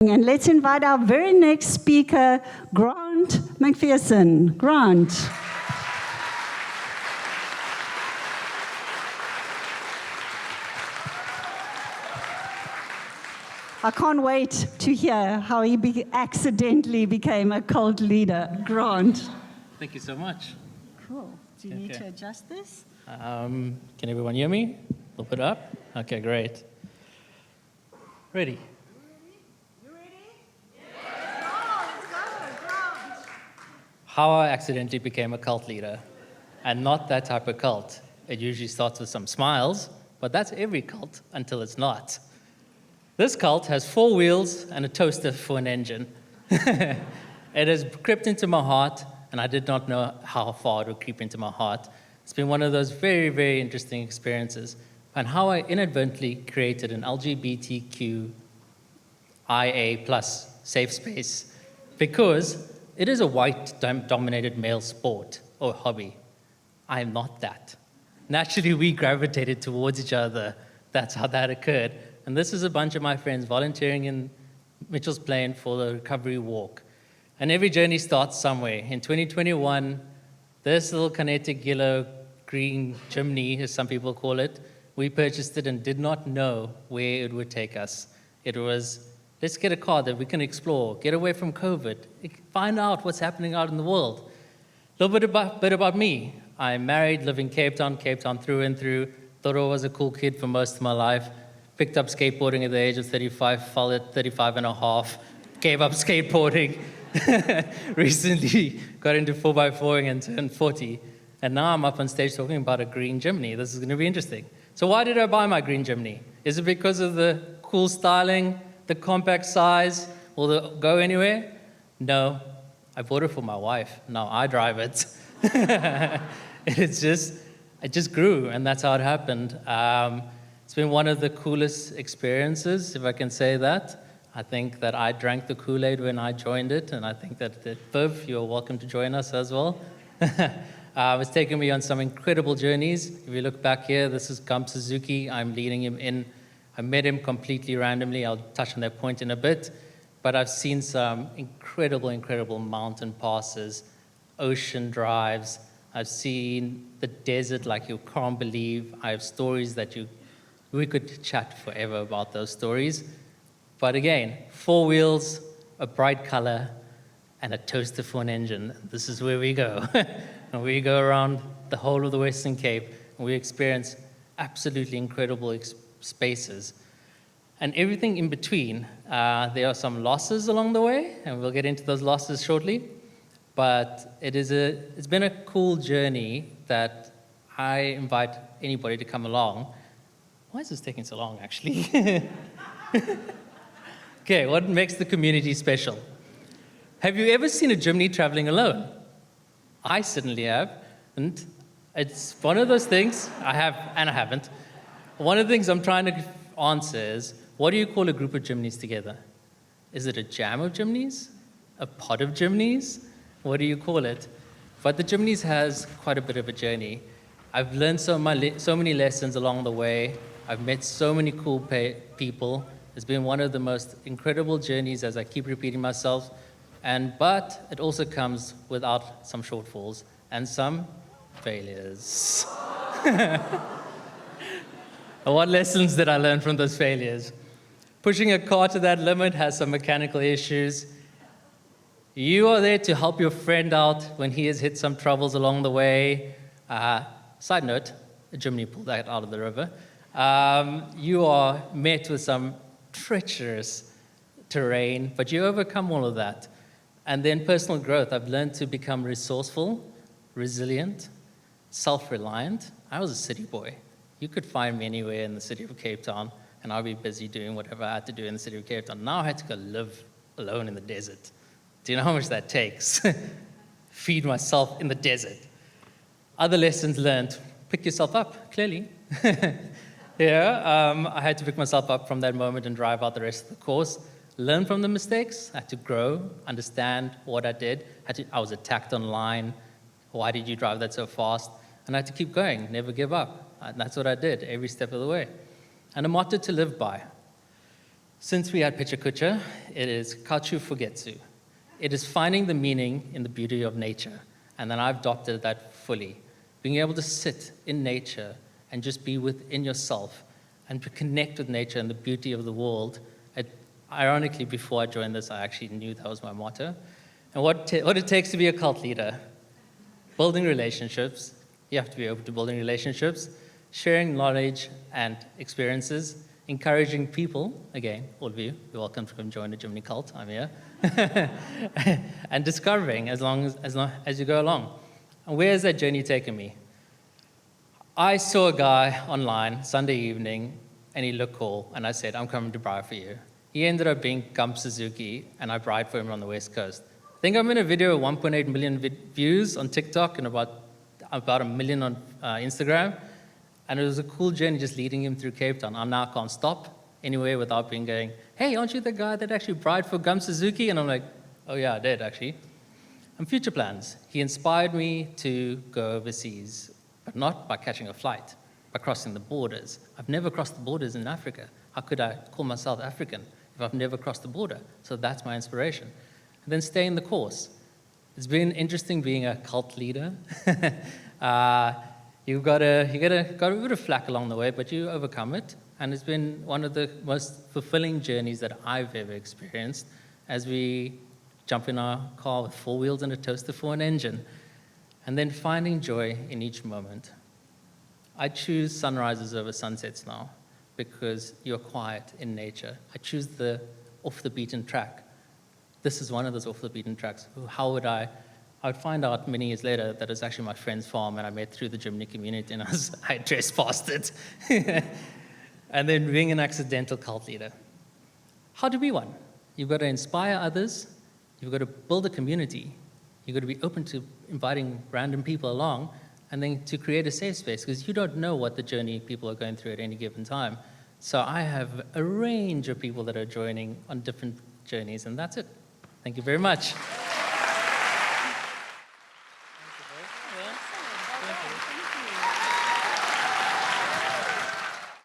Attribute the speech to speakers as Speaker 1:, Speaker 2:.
Speaker 1: And let's invite our very next speaker, Grant McPherson. Grant. I can't wait to hear how he accidentally became a cult leader. Grant.
Speaker 2: Thank you so much.
Speaker 1: Cool. Do you need to adjust this?
Speaker 2: Can everyone hear me? A little bit up? Okay, great. Ready? How I accidentally became a cult leader, and not that type of cult. It usually starts with some smiles, but that's every cult until it's not. This cult has 4 wheels and a toaster for an engine. It has crept into my heart, and I did not know how far it would creep into my heart. It's been one of those very, very interesting experiences, and how I inadvertently created an LGBTQIA+ safe space, because it is a white-dominated male sport or hobby. I am not that. Naturally, we gravitated towards each other. That's how that occurred. And this is a bunch of my friends volunteering in Mitchell's Plain for the recovery walk. And every journey starts somewhere. In 2021, this little kinetic yellow-green Jimny, as some people call it, we purchased it and did not know where it would take us. It was, let's get a car that we can explore, get away from COVID, find out what's happening out in the world. A little bit about me. I'm married, live in Cape Town through and through. Thought I was a cool kid for most of my life. Picked up skateboarding at the age of 35, fell at 35 and a half, gave up skateboarding. Recently got into 4x4ing and turned 40. And now I'm up on stage talking about a green Jimny. This is going to be interesting. So why did I buy my green Jimny? Is it because of the cool styling, the compact size, will it go anywhere? No, I bought it for my wife. Now I drive it. It just grew, and that's how it happened. It's been one of the coolest experiences, if I can say that. I think that I drank the Kool-Aid when I joined it, and I think that Viv, you're welcome to join us as well. It's taken me on some incredible journeys. If you look back here, this is Suzuki. I'm leading him in. I met him completely randomly. I'll touch on that point in a bit. But I've seen some incredible mountain passes, ocean drives. I've seen the desert like you can't believe. I have stories that we could chat forever about those stories. But again, 4 wheels, a bright color, and a toaster for an engine. This is where we go. And we go around the whole of the Western Cape, and we experience absolutely incredible spaces. And everything in between, there are some losses along the way, and we'll get into those losses shortly. But it's been a cool journey that I invite anybody to come along. Why is this taking so long, actually? Okay, what makes the community special? Have you ever seen a Jimny traveling alone? I certainly have, and it's one of those things, I have and I haven't. One of the things I'm trying to answer is, what do you call a group of Jimnys together? Is it a jam of Jimnys? A pod of Jimnys? What do you call it? But the Jimnys has quite a bit of a journey. I've learned so many lessons along the way. I've met so many cool people. It's been one of the most incredible journeys, as I keep repeating myself. But it also comes without some shortfalls and some failures. What lessons did I learn from those failures? Pushing a car to that limit has some mechanical issues. You are there to help your friend out when he has hit some troubles along the way. Side note, a Jimny pulled that out of the river. You are met with some treacherous terrain, but you overcome all of that. And then personal growth. I've learned to become resourceful, resilient, self-reliant. I was a city boy. You could find me anywhere in the city of Cape Town, and I'll be busy doing whatever I had to do in the city of Cape Town. Now I had to go live alone in the desert. Do you know how much that takes? Feed myself in the desert. Other lessons learned. Pick yourself up, clearly. I had to pick myself up from that moment and drive out the rest of the course. Learn from the mistakes. I had to grow, understand what I did. I was attacked online. Why did you drive that so fast? And I had to keep going, never give up. And that's what I did every step of the way. And a motto to live by. Since we had PechaKucha, it is kachu fugetsu. It is finding the meaning in the beauty of nature. And then I've adopted that fully. Being able to sit in nature and just be within yourself and to connect with nature and the beauty of the world. Ironically, before I joined this, I actually knew that was my motto. And what it takes to be a cult leader: building relationships. You have to be open to building relationships, sharing knowledge and experiences, encouraging people. Again, all of you, you're welcome to come join the Jimny cult. I'm here. And discovering as long as you go along. And where has that journey taken me? I saw a guy online Sunday evening, and he looked cool, and I said, I'm coming to bride for you. He ended up being Suzuki, and I bride for him on the West Coast. I think I'm in a video with 1.8 million views on TikTok and about 1 million on Instagram. And it was a cool journey just leading him through Cape Town. I now can't stop anywhere without being going, hey, aren't you the guy that actually bride for Suzuki? And I'm like, oh yeah, I did actually. And future plans. He inspired me to go overseas, but not by catching a flight, by crossing the borders. I've never crossed the borders in Africa. How could I call myself African if I've never crossed the border? So that's my inspiration. And then staying the course. It's been interesting being a cult leader. You got a bit of flack along the way, but you overcome it. And it's been one of the most fulfilling journeys that I've ever experienced as we jump in our car with 4 wheels and a toaster for an engine, and then finding joy in each moment. I choose sunrises over sunsets now because you're quiet in nature. I choose the off the beaten track. This is one of those off the beaten tracks. How would I would find out many years later that it's actually my friend's farm, and I met through the Jimny community, and I trespassed it. And then being an accidental cult leader. How to be one? You've got to inspire others. You've got to build a community. You've got to be open to inviting random people along, and then to create a safe space, because you don't know what the journey people are going through at any given time. So I have a range of people that are joining on different journeys, and that's it. Thank you very much.